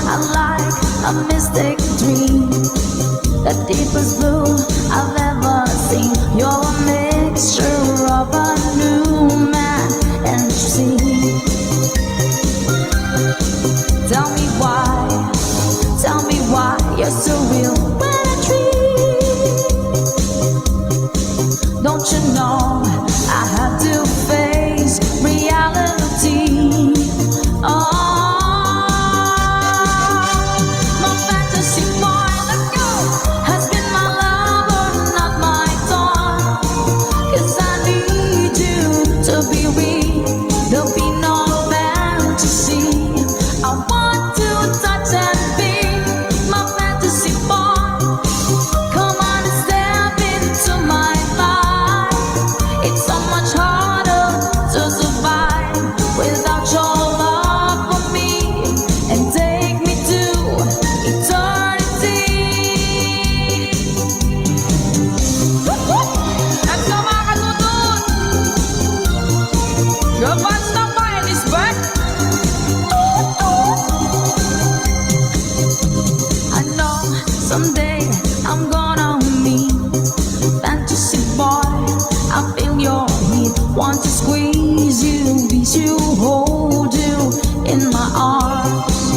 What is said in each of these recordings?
are like a mystic dream, the deepest blue I've ever seen. You're a mixture of a new man and sea. Tell me why you're so real when I dream. Don't you know I have to face reality? Oh, my fantasy boy, let go, has been my lover, not my toy. 'Cause I need you to be real, there'll be no fantasy. I want to touch and be my fantasy boy. Come on and step into my life. It's so much harder to survive without your love for me. And take me to eternity. Let's go mga katutun! Your fans stop by and is back. I know someday I'm gonna meet fantasy boy. I feel your heat, want to squeeze you, beat you, hold you in my arms.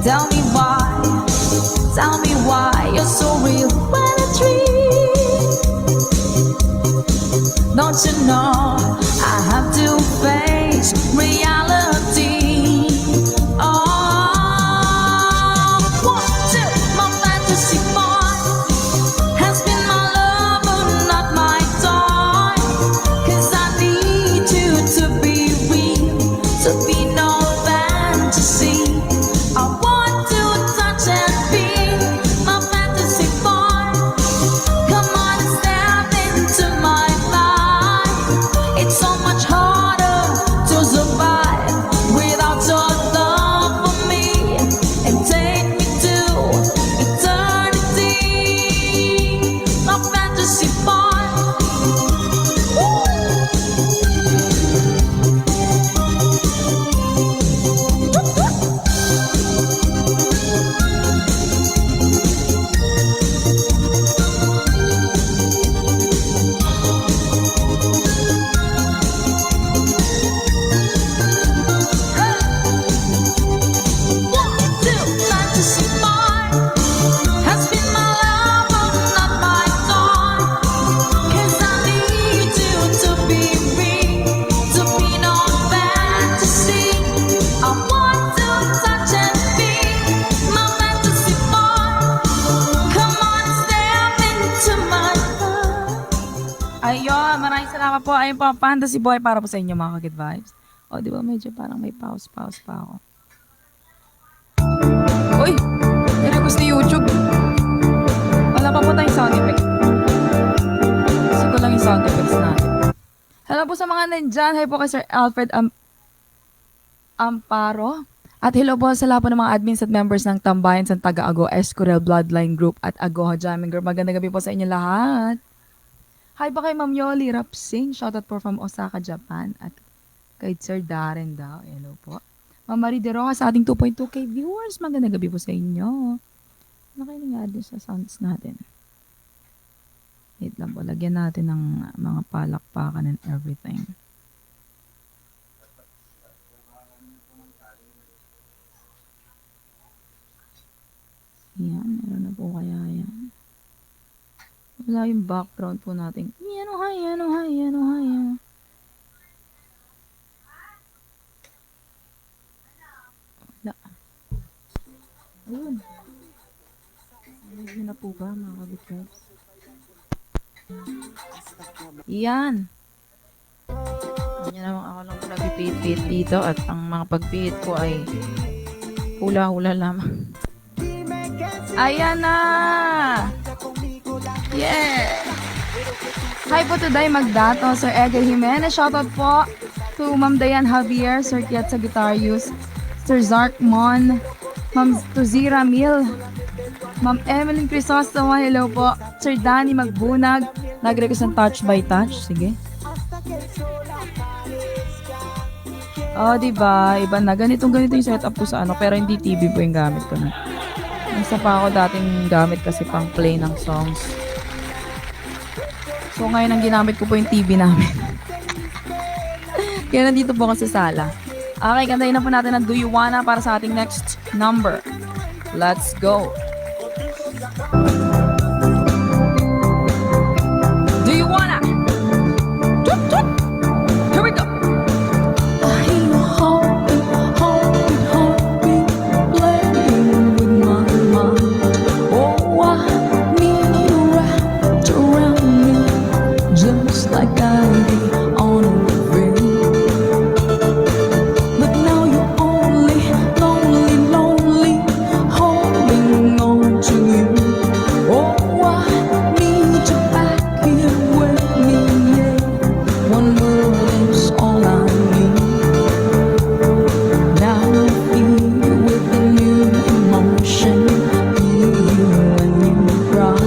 Tell me why you're so real when I dream. Don't you know I have to face reality? Oh, one, two, my fantasy boy has been my lover, not my toy. 'Cause I need you to be real, to be no fantasy. I want to touch and be my fantasy boy. Come on and step into my life. It's so much harder to survive without your love for me. And take me to eternity, my fantasy boy. One, two, fantasy boy has been my lover, not my toy. 'Cause I need you to be real, to be no fantasy. I want to touch and be my fantasy boy. Come on, step into my life. Ayun, maraming salamat po. Ayun po, fantasy boy para po sa inyo mga Kagit Vibes. O, di ba medyo parang may pause pa ako. Uy! I-request ni YouTube. Wala pa po tayong sound effects. Kasi ko lang yung sound effects natin. Hello po sa mga nandyan. Hi po kay Sir Alfred Amparo. At hello po sa lahat po ng mga admins at members ng Tambayan sa Taga-Ago Escurel Bloodline Group at Agoha Jamming Group. Magandang gabi po sa inyo lahat. Hi po kay Ma'am Yoli Rapsing. Shoutout po from Osaka, Japan. At kay Sir Darren daw. Hello po. Ma'am Marie De Roja sa ating 2.2k viewers. Magandang gabi po sa inyo. Ano kayo nangyari sa sounds natin? Wait lang po. Lagyan natin ng mga palakpakan and everything. Yan. Meron na po kaya yan. Wala yung background po natin. Yan o hay, yan o hay, yan o hay. Wala. Ayun. Ayun na po ba mga Kagit Vibes? Yan. Yan naman ako lang po nagpipit dito at ang mga pagpihit ko ay hula-hula lamang. Ayan na! Yeah! Hi po today, Magdato, Sir Edgar Jimenez. Shoutout po to Ma'am Dayan Javier, Sir Kiat Sagittarius, Sir Zark Mon, Ma'am Tuzira Mil, Ma'am Emeline Crisostomo, hello po. Sir Danny Magbunag, nag-request ng Touch by Touch. Sige. Oh, di ba? Iba na. Ganito yung setup ko sa ano. Pero hindi TV po yung gamit ko na. Isa pa ako dating gamit kasi pang play ng songs. So, ngayon ang ginamit ko po yung TV namin. Kaya nandito po ako sa sala. Okay, kantayin na po natin ang Do You Wanna para sa ating next number. Let's go! Do you wanna? Toot, toot. Here we go! I hear your heartbeat, heartbeat, heartbeat, playing with my mind. Oh, I need you wrapped around me, just like I did on a ring. But now you're only lonely, lonely, holding on to you. Oh, I need you back here with me, yeah. One word is all I need. Now I feel you with a new emotion. Feel you when you cry.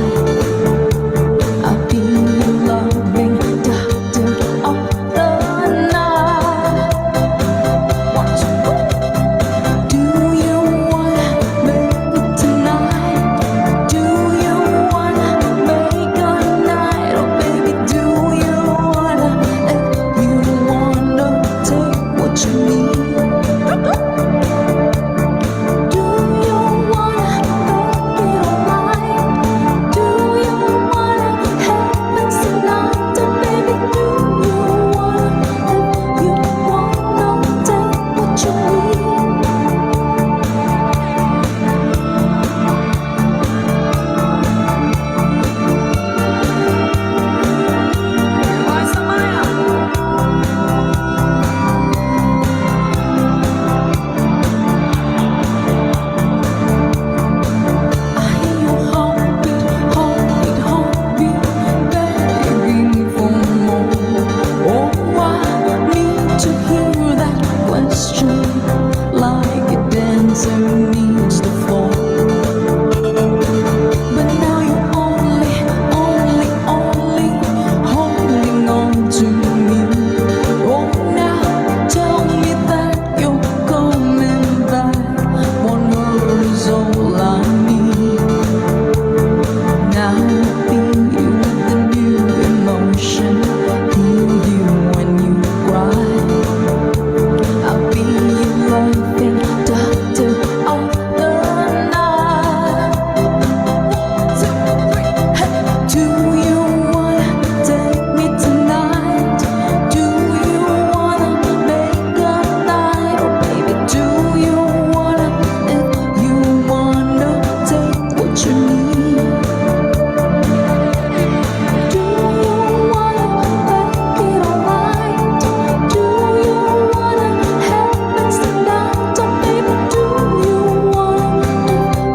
I feel you loving doctor all the night. One, two, go. Do you wanna make it tonight? Do you wanna make a night? Oh baby, do you wanna, you wanna take what you need? Do you wanna make it alright? Do you wanna have us tonight? Oh baby, do you wanna, you wanna take what you need? Boys sa Maya! I hear your heartbeat, heartbeat, heartbeat, begging for more. Oh, I need to hear that question, like a dancer needs the floor. But now you're only, only, only holding on to me. Oh, now tell me that you're coming back. One word is all I need. Now I feel you with a new emotion. Feel you when you cry. I feel you loving doctor all the night. One, two, three, hey. Do you wanna take me tonight? Do you wanna make a night? Oh baby, do you wanna, you wanna take what you need? Do you wanna make it alright? Do you wanna have us tonight? Oh baby, do you wanna,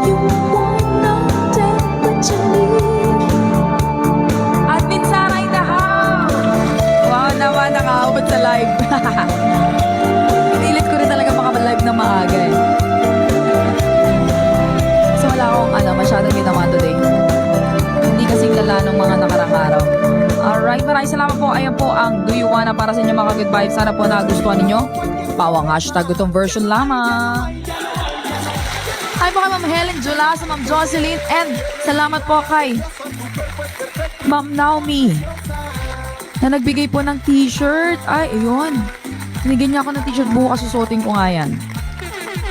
you wanna take what you need? Admin Sara in the house! Wow naman, nakaabot sa live. Pinilit ko rin talaga makapag-live na maaga eh. So wala akong masyadong ginawa today. Hindi kasing lala ng mga nakarang araw. Alright, maraming salamat po. Ayan po ang Do You Wanna para sa inyo mga good vibes. Sana po nagustuhan ninyo. Pawang hashtag itong version lamang. Hi po kay Ma'am Helen Jula, sa Ma'am Jocelyn, and salamat po kay Ma'am Naomi na nagbigay po ng t-shirt. Ay, ayun. Binigyan niya ako ng t-shirt, bukas susuotin ko nga yan.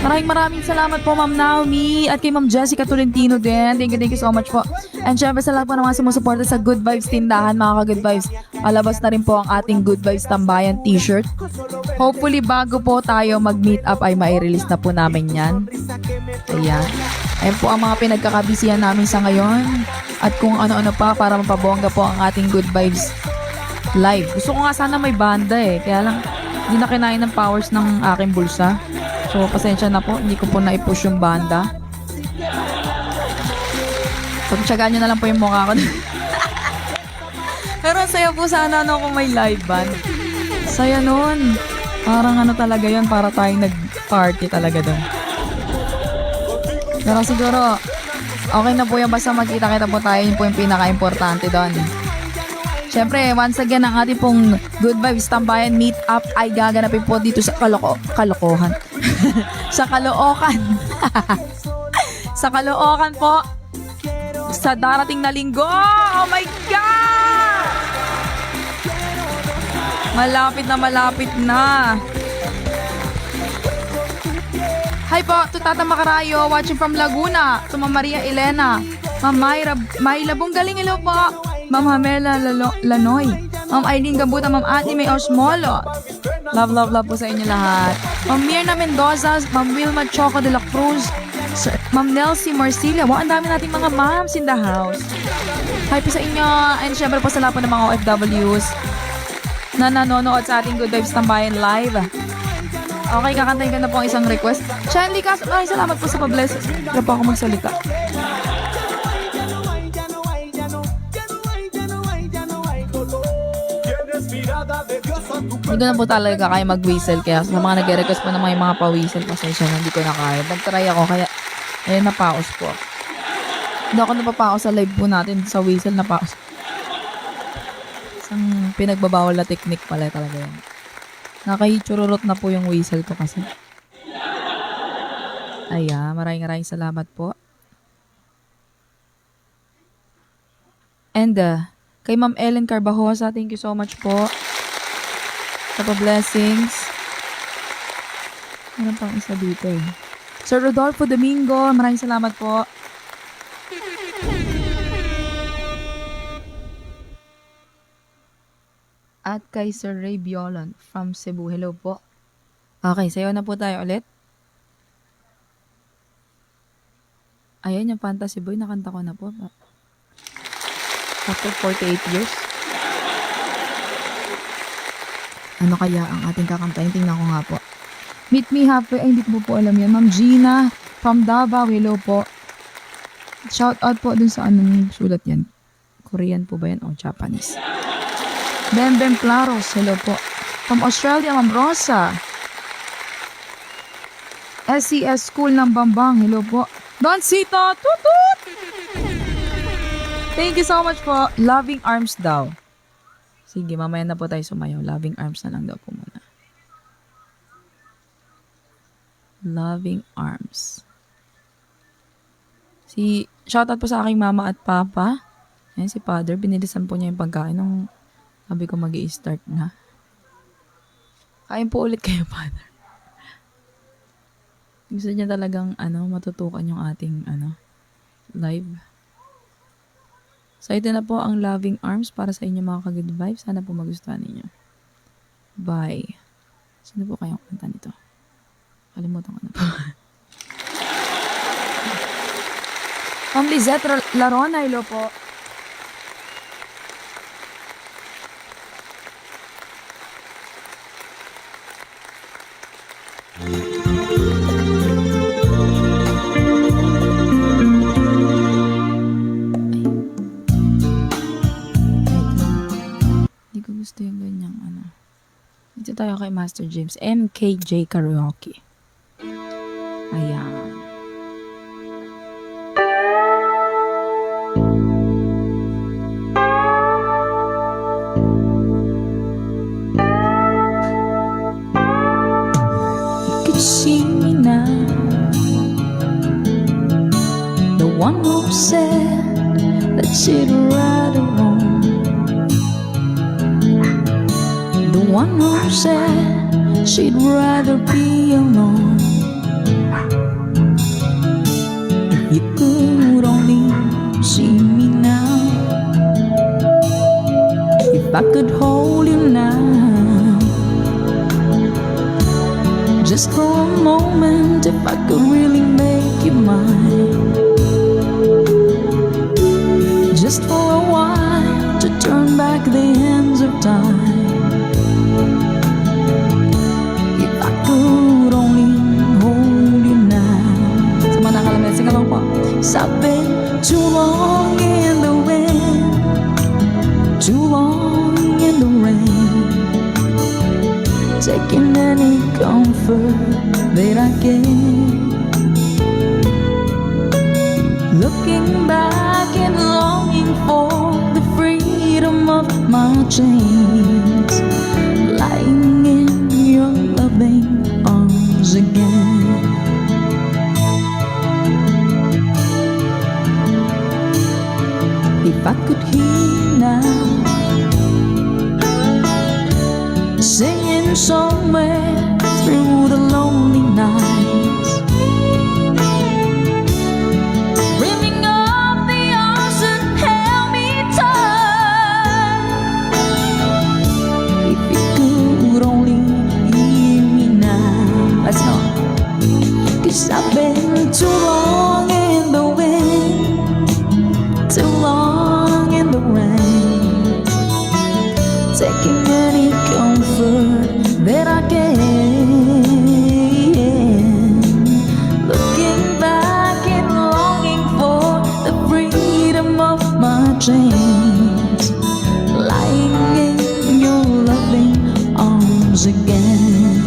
Maraming salamat po Ma'am Naomi at kay Ma'am Jessica Tolentino din. Thank you so much po. And syempre sa lahat po ng mga sumusuporta sa Good Vibes Tindahan, mga ka-Good Vibes. Palabas na rin po ang ating Good Vibes Tambayan t-shirt. Hopefully bago po tayo mag-meet up ay mai-release na po namin yan. Ayan. Ayan po ang mga pinagkakabisihan namin sa ngayon. At kung ano-ano pa para mapabongga po ang ating Good Vibes live. Gusto ko nga sana may banda eh. Kaya lang hindi na kinain ng powers ng aking bulsa. So pasensya na po. Hindi ko po na-push yung banda. Pagtsagaan nyo na lang po yung mukha ko. Pero saya po sana kung may live band. Saya nun. Parang talaga yun. Para tayong nag-party talaga dun. Pero siguro, okay na po yan. Basta magkita-kita po tayo. Yun po yung pinaka-importante doon. Siyempre, once again, ang ating pong Good Vibes Tambayan Meet Up ay gaganapin po dito sa Kalokohan. Sa Caloocan. Sa Caloocan po. Sa darating na linggo. Oh my God! Malapit na. Hi po, to Tata Macarayo, watching from Laguna. To Ma'am Maria Elena. Ma'am Myla Bunggaling, hello po. Ma'am Hamela Lanoy. Ma'am Aileen Gambuta, Ma'am Ate May Osmolo. Love po sa inyo lahat. Ma'am Mirna Mendoza, Ma'am Wilma Choco de la Cruz, Sir, Ma'am Nelsie Marcilia. Wow, ang dami nating mga moms in the house. Hi po sa inyo. And syempre po sa lahat po ng mga OFWs na nanonood sa ating Good Vibes Tambayan Live. Okay, kakantahin ko na po ang isang request. Shanley Cas, ay salamat po sa pa-bless. Wala po ako magsalita. Hindi ko na po talaga kaya mag-whistle. Kaya sa mga nag-request po na may mga pa-whistle, pasensya na hindi ko na kaya. Nag-try ako kaya ayun, napaos po. Hindi ako napapaos sa live po natin. Sa whistle napaos. Isang pinagbabawal na technique pala talaga yan. Nakahitsururot na po yung whistle ko kasi. Ayan, maraming salamat po. And kay Ma'am Ellen Carbajosa, thank you so much po. Sa pa-blessings. Meron pang isa dito eh. Sir Rodolfo Domingo, maraming salamat po. At kay Sir Ray Biolan from Cebu. Hello po. Okay, sayo na po tayo ulit. Ayan yung Fantasy Boy. Nakanta ko na po. After 48 years. Ano kaya ang ating kakantayin? Tingnan ko nga po. Meet Me Halfway. Ay, hindi ko po alam yan. Ma'am Gina from Davao. Hello po. Shout out po dun sa anong sulat yan. Korean po ba yan o Japanese? Bem Claros, hello po. From Australia, Ma'am Rosa. SCS School ng Bambang, hello po. Don Sito, tutut! Thank you so much po. Loving Arms daw. Sige, mamaya na po tayo sumayaw. Loving Arms na lang daw po muna. Loving Arms. Shoutout po sa aking mama at papa. Ayan, si Father, binilisan po niya yung pagkain nung sabi ko mag-i-start na. Kain po ulit kayo, Father. Gusto niya talagang matutukan yung ating live. So, ito na po ang Loving Arms para sa inyo mga ka-good vibes. Sana po magustuhan ninyo. Bye. Sino po kayong kanta nito? Kalimutan ko na po. Ma'am Lizette Larona, hello po. Gusto yung ganyang Dito tayo kay Master James. MKJ Karaoke. Ayan. You could see me now, the one who said that she'd right or wrong, the one who said she'd rather be alone. If you could only see me now, if I could hold you now, just for a moment, if I could really make you mine, just for a while, to turn back the hands of time. If I could only hold you now. Sa mga nakalaman, sige lang po. I've been too long in the wind, too long in the rain, taking any comfort that I can, looking back and longing for the freedom freedom of my chains, lying in your loving arms again. If I could hear now, singing somewhere through the lonely nights, dreaming of the arms that held me tight. If you could only hear me now. Let's go. 'Cause I've been too long in the wind, too long in the rain, taking any comfort that I can, looking back and longing for the freedom of my chains, lying in your loving arms again.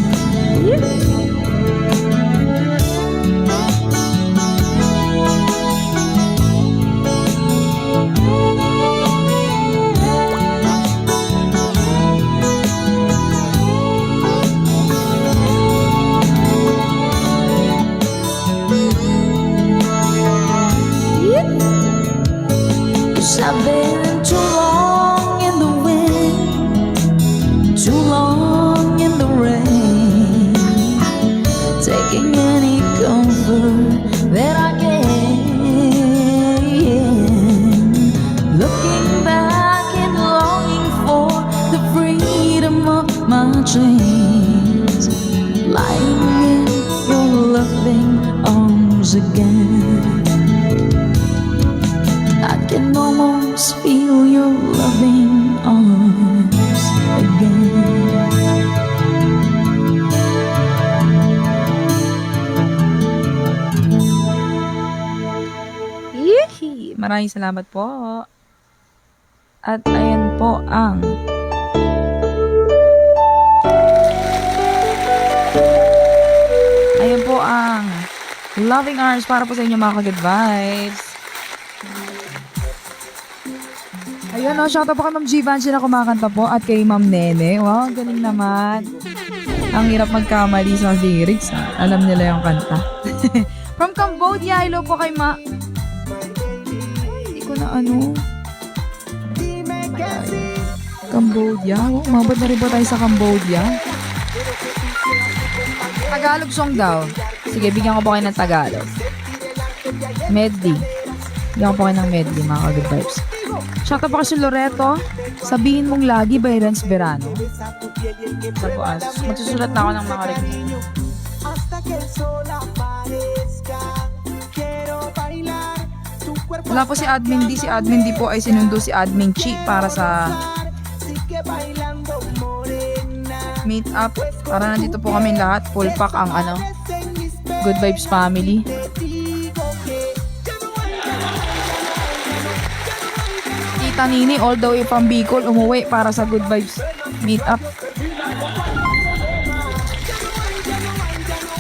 Cause I've been too long in the wind, too long in the rain, taking any comfort that I can, looking back and longing for the freedom of my chains, lying in your loving arms again. I can almost feel your loving arms again. Yee! Maraming salamat po. At ayan po ang Loving Arms para po sa inyo mga ka-good vibes. Ayun o, shoutout po kay Ma'am Givenchy na kumakanta po at kay Ma'am Nene. Wow, galing naman. Ang hirap magkamali sa lyrics. Ha? Alam nila yung kanta. From Cambodia, hello po kay Hindi ko na ano. Cambodia. Oh, umabot na rin po tayo sa Cambodia. Tagalog song daw. Sige, bigyan ko po kayo ng Tagalog. Medley. Bigyan ko po kayo ng medley, mga ka-good vibes. Shoutout po kasi Loreto. Sabihin mong lagi by Renz Verano. Sa buas. Magsusulat na ako ng mga review. Wala po si Admin D. Si Admin D po ay sinundo si Admin Chi para sa meet up. Para nandito po kami lahat. Full pack ang ano, Good Vibes family. Tita Nini all the way from Bicol umuwi para sa Good Vibes meet up.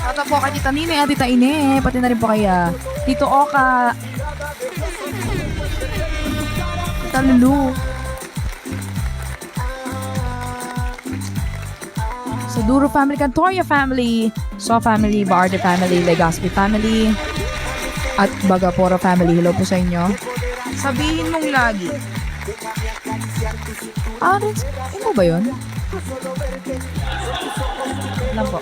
At po kay Tita Nini at Tita Ine, pati na rin po kay Tito Oka, Tita Lulu, sa Duro family, Cantoria family, So family, Barde family, Legazpi family, at Bagaporo family. Hello po sa inyo. Sabihin mong lagi. Ano ba yun? Alam po.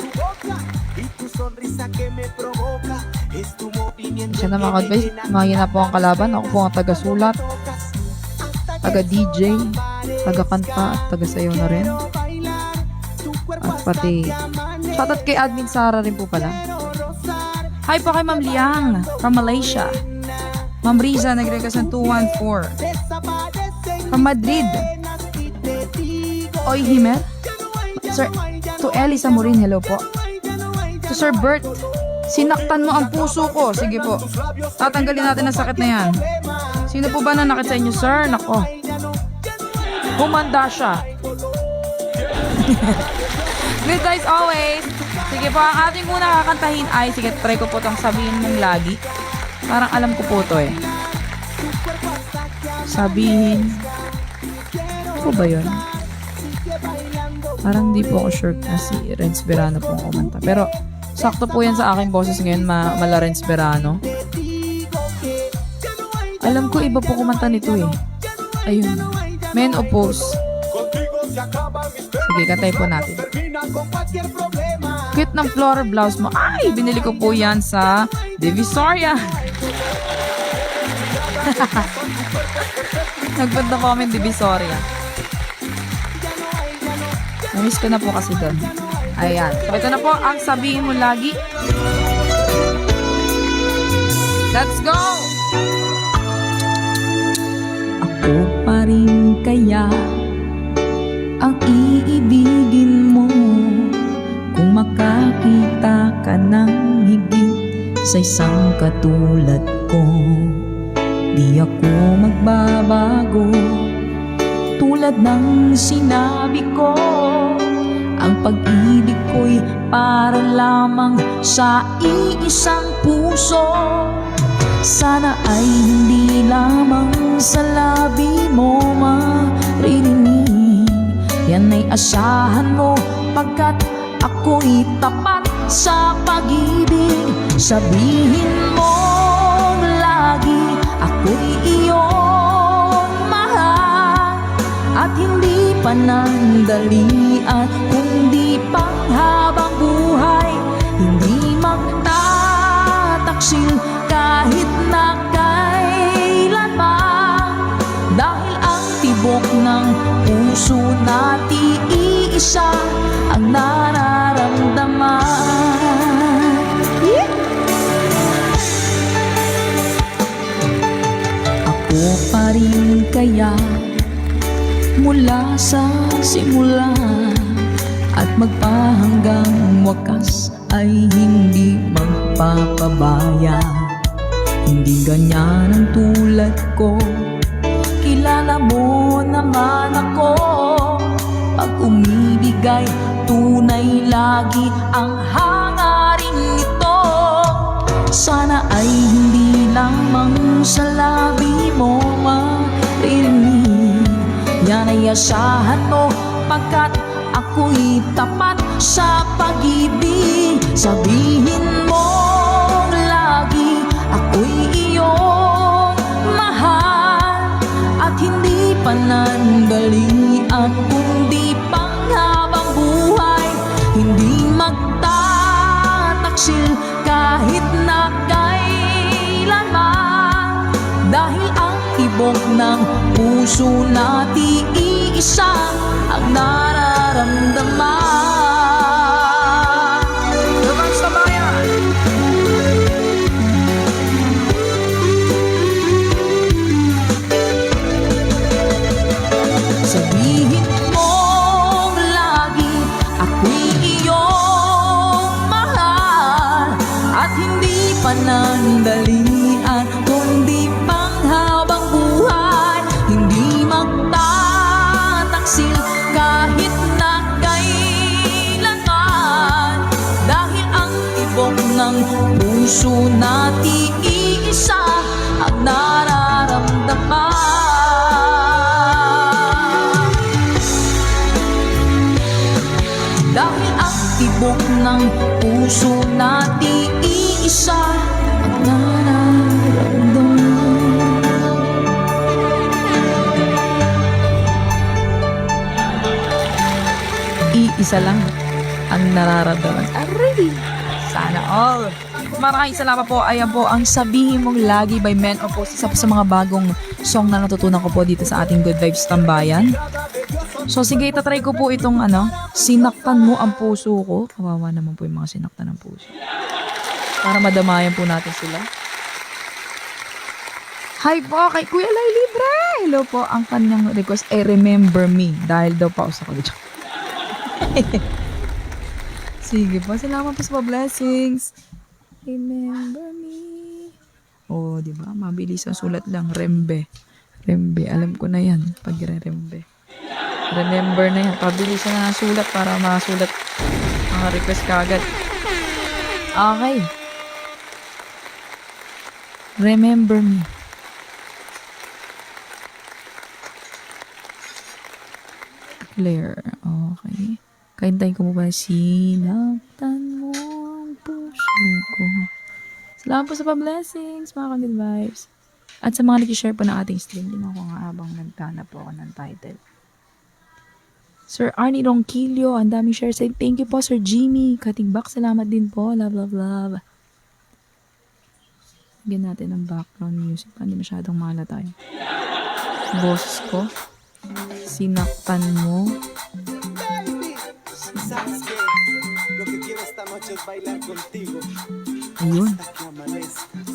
Siya na mga advice. Mga na po ang kalaban. Ako po ang taga-sulat, taga-DJ, taga-kanta, at taga-sayaw na rin. At pati shoutout kay Admin Sara rin po pala. Hi po kay Ma'am Liang from Malaysia. Ma'am Riza nag-request ng 214 from Madrid. Oy Himer. Sir, to Elisa Morin, hello po. To Sir Bert, sinaktan mo ang puso ko. Sige po, tatanggalin natin ang sakit na yan. Sino po ba nanakit sa inyo, sir? Nako, humanda siya. Good guys always. Sige po, ang ating muna kakantahin ay, sige, try ko po itong sabihin mong lagi. Parang alam ko po ito eh. Sabihin po ba yun? Parang di po ako sure na si Renz Verano po ang kumanta. Pero sakto po yan sa aking boses ngayon, mala Renz Verano. Alam ko iba po kumanta nito eh. Ayun. Men Oppose. Sige, kantay po natin. Cute ng floral blouse mo. Ay, binili ko po yan sa Divisoria. Nagpunta ko kami Divisoria. Namiss ko na po kasi doon. Ayan. So, ito na po ang sabihin mo lagi. Let's go! Ako pa rin kaya ang iibigin mo kung makakita ka ng higit sa isang katulad ko. Di ako magbabago tulad ng sinabi ko. Ang pag-ibig ko'y para lamang sa iisang puso. Sana ay hindi lamang sa labi mo maririnig. Yan ay asahan mo pagkat ako'y tapat sa pag-ibig. Sabihin mo lagi ako'y iyong mahal at hindi panandalian kundi panghabang buhay. Hindi magtataksil kahit na kailanman, dahil ang tibok ng puso natin iisa ang nararamdaman. Ako pa rin kaya mula sa simula at magpahanggang wakas ay hindi magpapabaya. Hindi ganyan ang tulad ko, kilala mo naman ako. Pag umibigay, tunay lagi ang hangarin nito. Sana ay hindi lamang sa labi mo maririnig. Yan ay asahan mo pagkat ako'y tapat sa pag-ibig. Sabihin mo lagi ako'y iyong mahal at hindi panandalian kundi panghabang buhay. Hindi magtataksil kahit na kailanman, dahil ang tibok ng puso natin iisa ang nararamdaman. Lumang sa bayan! Sabihin mo lagi ako'y iyong mahal at hindi panandalian kundi panghabang buhay. Hindi magtataksil kahit na kailanman, dahil ang tibok ng puso natin iisa ang nararamdaman. Dahil ang tibok ng puso natin iisa ang nararamdaman. Iisa lang ang nararamdaman. Aray! Sana all! Maraming salamat po. Ayan po ang Sabihin Mong Lagi by Men Oppose. Isa po sa mga bagong song na natutunan ko po dito sa ating Good Vibes Tambayan. So sige, itatry ko po itong Sinaktan Mo Ang Puso Ko. Kawawa naman po yung mga sinaktan ng puso. Para madamayan po natin sila. Hi po kay Kuya Lai Libre. Hello po. Ang kanyang request ay Remember Me. Dahil daw pa ako sa sige po. Salamat po sa blessings. Remember me. Oh, di ba? Mabilis ang sulat lang. Rembe. Rembe. Alam ko na yan. Pag rembe. Remember na yan. Pabilis na ang sulat para masulat mga request kagad. Okay. Remember me. Claire. Okay. Kaintayin ko mo ba? Sinaktan mo ang puso ko. Salamat po sa pa-blessings, mga ka-good vibes. At sa mga nag-share po ng ating stream, din ako nga habang nagtana po ako ng title. Sir Arnie Ronquillo, ang daming share say thank you po, Sir Jimmy. Cutting back, salamat din po. Love, love, love. Bigyan natin ng background music pa, hindi masyadong malata tayo. Boss ko, sinaktan mo. ¿Sabes qué? Lo que quiero esta noche es bailar contigo Ayun. hasta que amanezcas.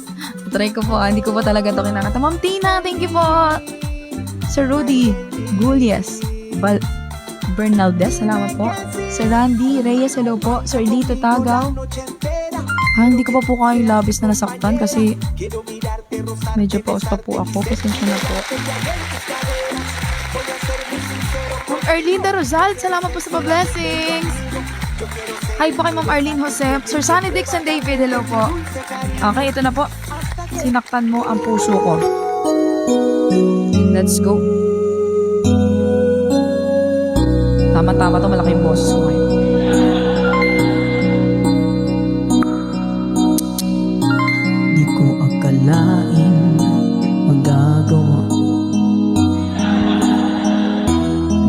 Try ko po, hindi ko pa talaga ito kinakata. Ma'am Tina, thank you po. Sir Rudy Gulyas Bernaldez, salamat po. Sir Randy Reyes, hello po. Sir Lito Tagaw. Hindi ko pa po kayong labis na nasaktan kasi medyo pause pa po ako. Pasensya na po. Ma'am Arlene Rosal, salamat po sa pa-blessings. Hi po kay Ma'am Arlene Jose. Sir Sunny Dixon David, hello po. Okay, ito na po. Sinaktan mo ang puso ko. Let's go. Tama-tama to, malaki yung boss ko ngayon. Di ko akalain magagawa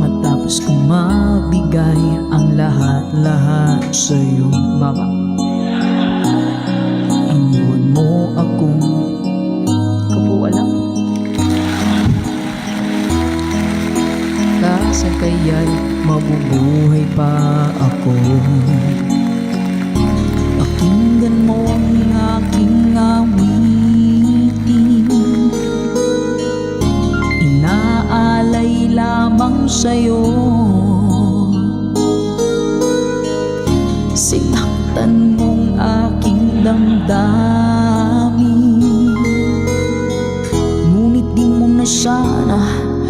matapos ko mabigay ang lahat-lahat sa'yo. Baba. Iniwan mo akong Hindi ko po alam. Kasa kaya'y mabubuhay pa ako. Pakinggan mo ang aking awitin, inaalay lamang sa'yo. Sinaktan mong aking damdamin, ngunit di mo na sana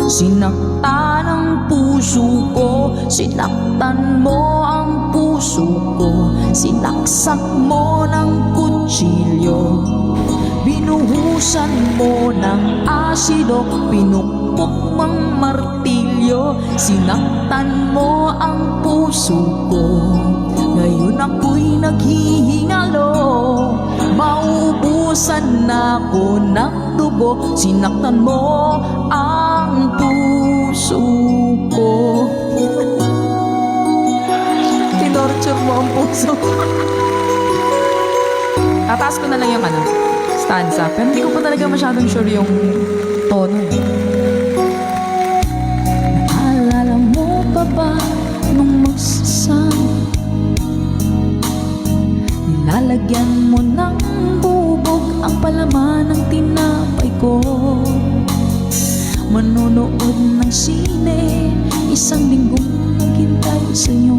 sinaktan ang puso ko. Sinaktan mo ang puso ko, sinaksak mo ng kutsilyo, binuhusan mo ng asido, pinukpok mang martilyo. Sinaktan mo ang puso ko, ngayon ako'y naghihingalo, maubusan na ako ng dugo. Sinaktan mo ang puso ko. Tinorture mo ang puso ko. Tataas ko na lang yung stanza. Pero hindi ko pa talaga masyadong sure yung tono. Naalala mo pa ba nung magsasama, nilalagyan mo ng bubog ang palaman ng tinapay ko? Manonood ng sine, isang linggong naghintay sa'yo.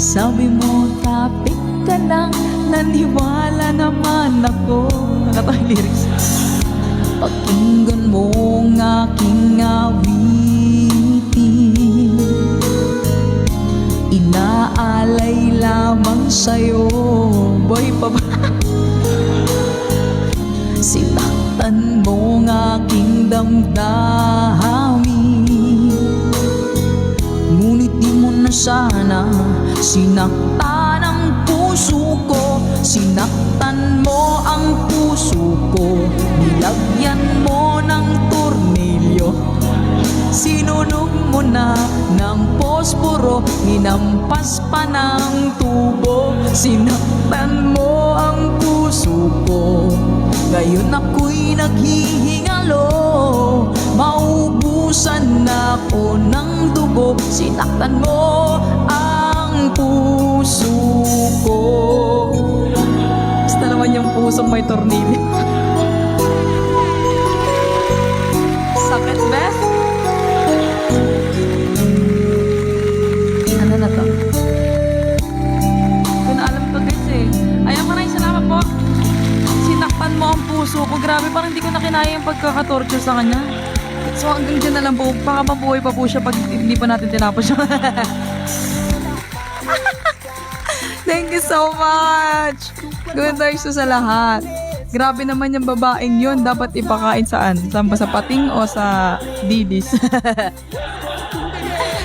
Sabi mo, tapik ka lang, naniwala naman ako. Nakatawang lyrics. Pakinggan mo ang aking awitin, inaalay lamang sa'yo. Boy pa ba? Sinaktan mo ang aking damdamin, ngunit di mo na sana sinaktan ang puso ko. Sinaktan mo ang puso ko, nilagyan mo ng tornilyo, sinunog mo na ng posporo, hinampas pa ng tubo. Sinaktan mo ang puso ko, ngayon ako'y naghihingalo, maubusan na ako ng dugo. Sinaktan mo ang puso ko. Basta naman yung pusong may tornilyo. Sakit, Beth? Ano na to? Hindi ko na alam to, guys eh. Ayan, maraming salamat po. Sinaktan mo ang puso ko. Grabe, parang hindi ko na kinaya yung pagkakatorture sa kanya. So hanggang dyan na lang po. Baka mabuhay pa po siya pag hindi pa natin tinapos siya. Thank you so much! Good vibes sa lahat. Grabe naman yung babaeng yun. Dapat ipakain saan? Saan ba? Sa pating o sa didis?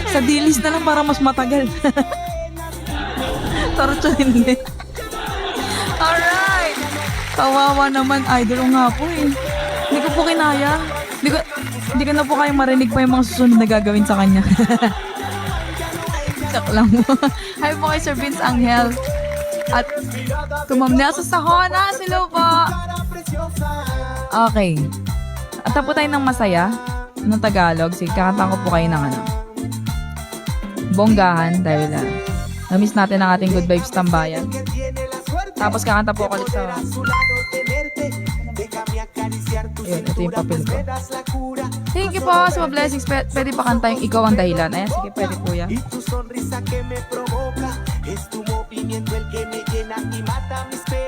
Sa dilis na lang para mas matagal. Torturin din. Alright. Kawawa naman. Idol nga po eh. Hindi ko po kinaya. Hindi ko na po kayang marinig pa yung mga susunod na gagawin sa kanya. Joke lang po. Hi po kay Sir Vince Angel. At tumam Nelson Sahona. Hello po. Okay. At tapo tayo ng masaya ng Tagalog. Sige, kakanta ko po kayo ng ano. Bonggahan dahil na-miss natin ang ating Good Vibes Tambayan. Tapos kakanta po ako ulit sa... Ayun, ito yung papel ko. Thank you po sa mga blessings. Pwede pa kanta yung Ikaw ang Dahilan. Ayan, sige, pwede po yan.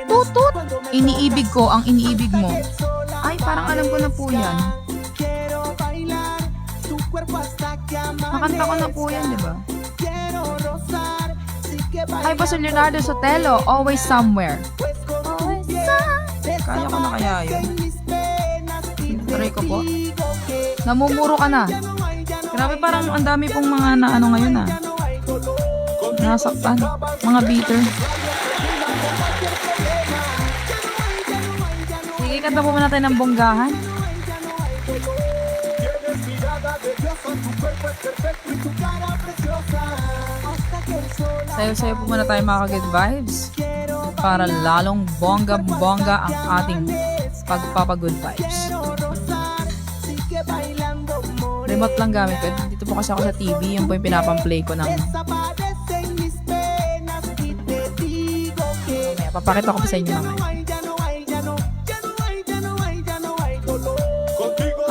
Tutut! Iniibig ko ang iniibig mo. Ay, parang alam ko na po yan. Makanta ko na po yan, di ba? Ay, Pastor Leonardo Sotelo, Always Somewhere. Kaya ko na kaya yun. Try ko po. Namumuro ka na. Grabe, parang ang dami pong mga na ano ngayon ah. Nasaktan. Mga bitter. Sige, kanta po muna tayo ng Bonggahan. Sayo-sayo po muna tayo mga ka-good vibes para lalong bongga-bongga ang ating pagpapa-good vibes. Remote lang gamit ko. Dito po kasi ako sa TV. Yan po yung pinapamplay ko ng... Papakita ko pa sa inyo naman.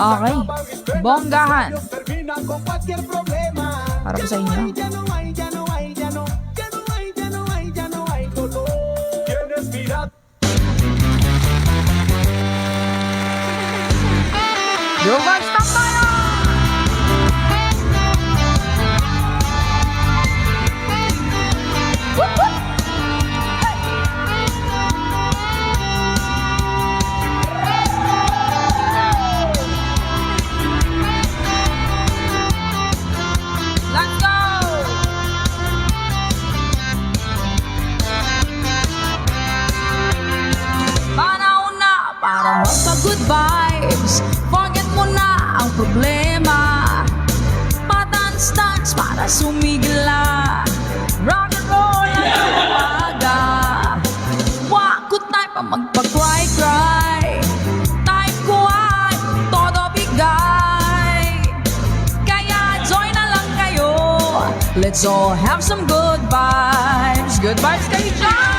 Okay. Bonggahan. Para po sa inyo. Yo, vibes, stop tayo! Whoop, whoop! Let's go! Panahon na para magpa-good vibes. Forget mo na ang problema. Pa-dance-dance para sumigla. Rock and roll ang umaga. Wako tayo pa magpa-cry-cry. Type ko ay todo bigay. Kaya join na lang kayo. Let's all have some good vibes. Good vibes kayo dyan!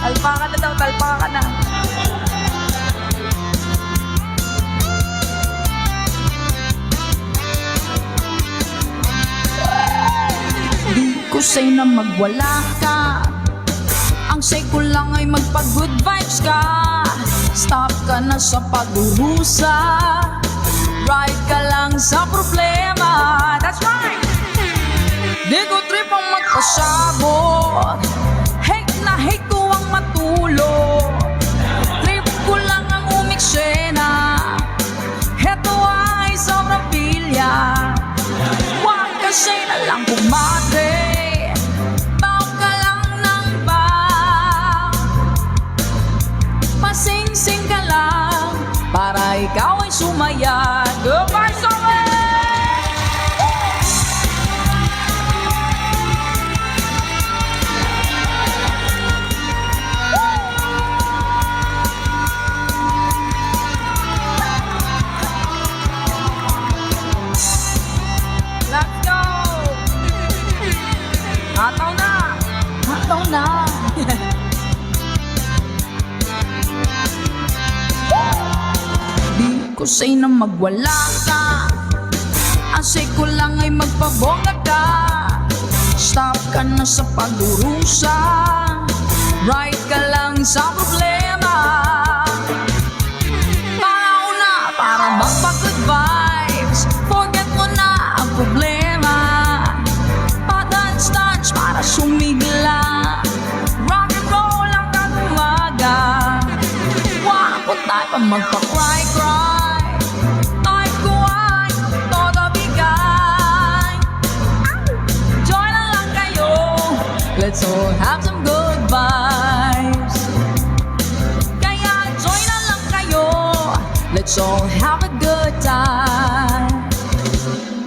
Talpakan na daw, talpakan na. Di ko say na magwala ka. Ang say ko lang ay magpag-good vibes ka. Stop ka na sa pagdurusa. Right ka lang sa problema. That's right! Di ko trip ang magpasabot. Hate na hate ko ang matulog. Trip ko lang ang umiksena. Heto ay sobrang pilya. Huwag kasi na lang kumate. Baw ka lang ng baw. Pasing-sing ka lang para ikaw ay sumaya. Goodbye, summer! Hataw na! Hataw na! Di ko say na magwala ka. Ang say ko lang ay magpabongga ka. Stop ka na sa pagdurusa. Right ka lang sa problema. Pauna para magpa-good vibes. Forget mo na ang problema. pa magpa-cry-cry. Ay kuway, todo bigay. Join na lang kayo, let's all have some good vibes. Kaya join na lang kayo, let's all have a good time.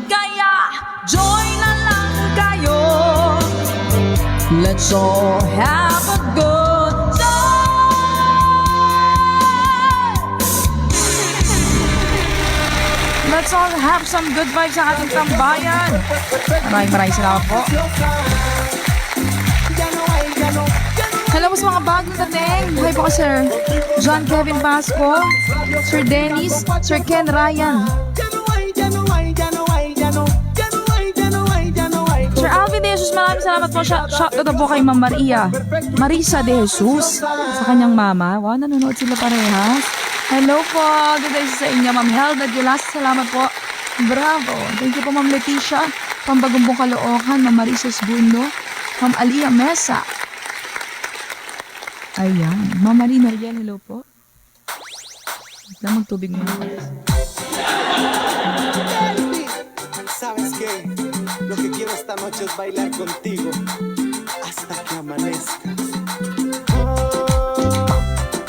Kaya join na lang kayo, let's all have a good time. Let's all have some good vibes sa ating tambayan. Maraming salamat po. Hello po sa mga bagong dating. Hi po Sir John Kevin Pasco, Sir Dennis, Sir Ken Ryan, Sir Alvin De Jesus. Maraming salamat po. Shout out po kay Ma'am Marisa De Jesus sa kanyang mama. Wow, nanonood sila parehas. Hello po. Good day sa inyo, Ma'am Helda Gilas. Salamat po. Bravo. Thank you po, Ma'am Leticia Pambagumbong Caloocan, Ma'am Marisa Segundo, Ma'am Alia Mesa. Ayan. Ma'am Marina Riel, hello po. Wait lang, magtubig muna ako. ¿Sabes qué? Lo que quiero esta noche es bailar contigo hasta que amanezca. Oh,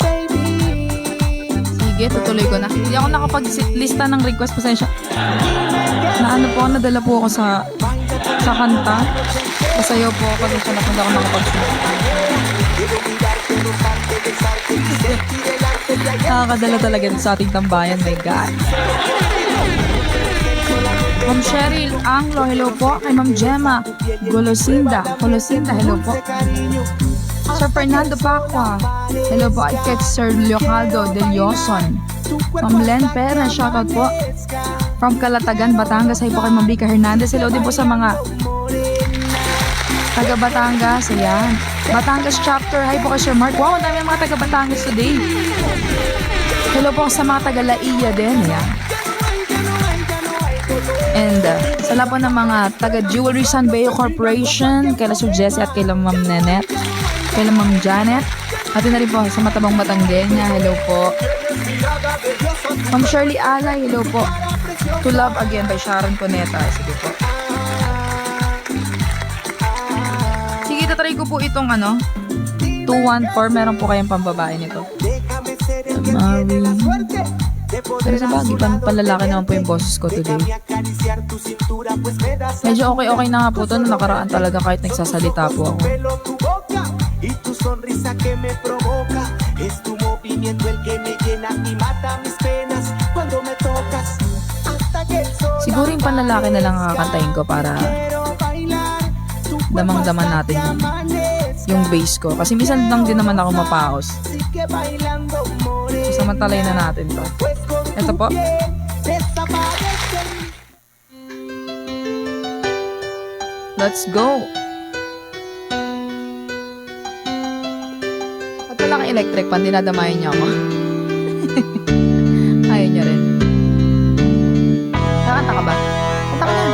baby. Sige, tutuloy ko na. Hindi ako nakapag-lista ng request. Pasensya. Nadala po ako sa kanta. Pasayaw po ako. Pasensya na kung hindi ako nakapag-lista. Nakakadala talaga sa ating tambayan. My God. Ma'am Cheryl Anglo, hello po. Kay Ma'am Gemma Golosinda, hello po. Sir Fernando Pacua, hello po. Kay Sir Leocaldo Del Yoson. Ma'am Len Perez, shoutout po. From Calatagan, Batangas, hi po kay Ma'am Rica Hernandez. Hello din po sa mga taga Batangas. Ayan. Batangas chapter, hi po kay Sir Mark. Wow, ang dami ng mga taga Batangas today. Hello po sa mga taga Laia din. Ayan. And sa lahat po ng mga taga Jewelry San Beo Corporation, kay Sir Jesse at kay Ma'am Nenet, kay Ma'am Janet, at na rin po sa Matabang Batanggenya, hello po. Ma'am Shirley Alay, hello po. To Love Again by Sharon Coneta, sige po. Sige, tatry ko po itong 214, meron po kayong pambabae nito. Mari. Pero sa bagay, panlalaki naman po yung boses ko today. Medyo okay na nga po ito. Nakaraan talaga kahit nagsasalita po ako. Siguro yung panlalaki na lang kakakantahin ko para damang-daman natin yung bass ko. Kasi minsan lang din naman ako mapaos. So, samantalay na natin to. Ito po. Let's go. At wala kang electric pan, dinadamayan niya ako. Ayaw niya rin. Kakanta ka ba? Kanta ka na.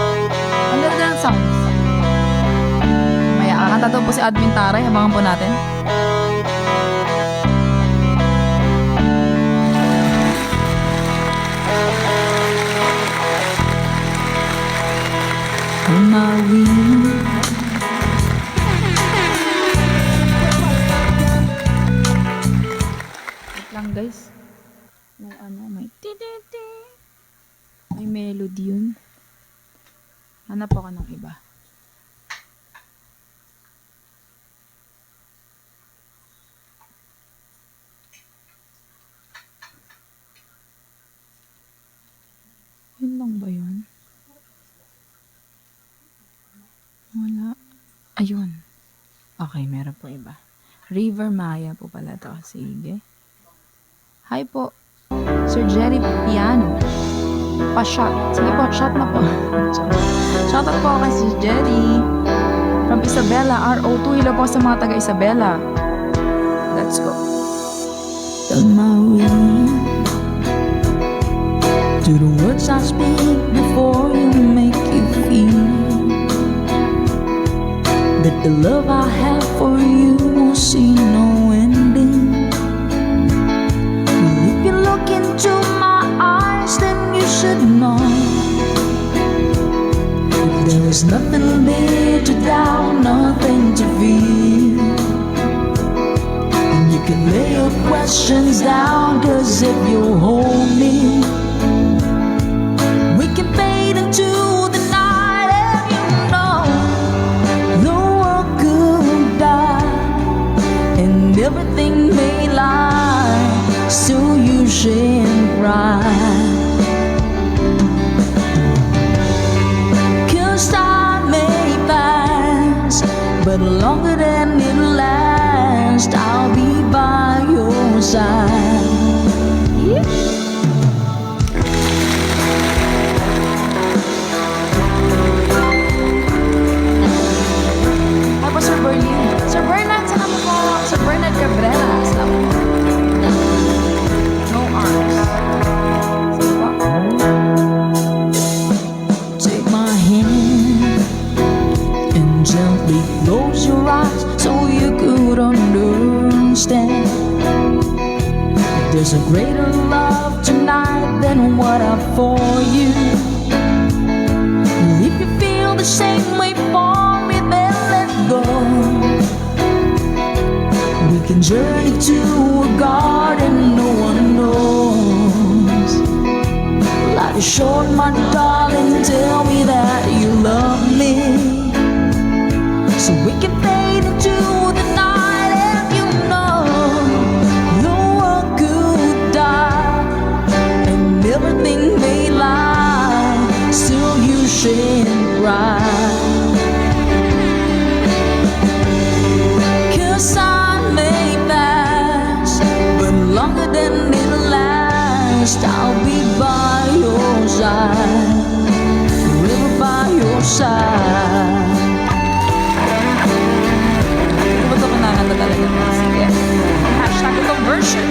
Ang ganda ng sounds. Maya, kakanta daw po si Admin Taray. Habangan po natin. Mawin. Wait lang guys. May ti-ti-ti. May melody yun. Hanap ako ng iba. Yun lang ba yun? Wala. Ayun. Okay, meron po iba. River Maya po pala to. Sige. Hi po. Sir Jerry Piano. Pa-shot. Sige po, shot na po. Shout out po kay Sir Jerry. From Isabela, RO2. Hello po sa mga taga Isabela. Let's go. To the words I speak before you make you feel that the love I have for you won't see no ending. Well, if you love questions down, 'cause if you hold me, we can fade into the night. And you know the world could die and everything may lie, so you shouldn't cry. 'Cause time may pass, but longer than it'll last, I'll be by your side. Ay po, Sir Bernie. Sir Bernard, salamat po. Sir Bernard Cabrera, salamat po. No arms. Sige po. Take my hand and gently close your eyes so you could understand. There's a greater love tonight than what I for you. If you feel the same way for me, then let go. We can journey to a garden no one knows. Life is short, my darling, tell me that you love me, so we can fade into the night. And you know the world could die and everything may lie, still you shouldn't cry. 'Cause time may pass, but longer than it'll last, I'll be by your side, forever by your side. Hindi ko ito kinakanta talaga. Sige. Hashtag itong version.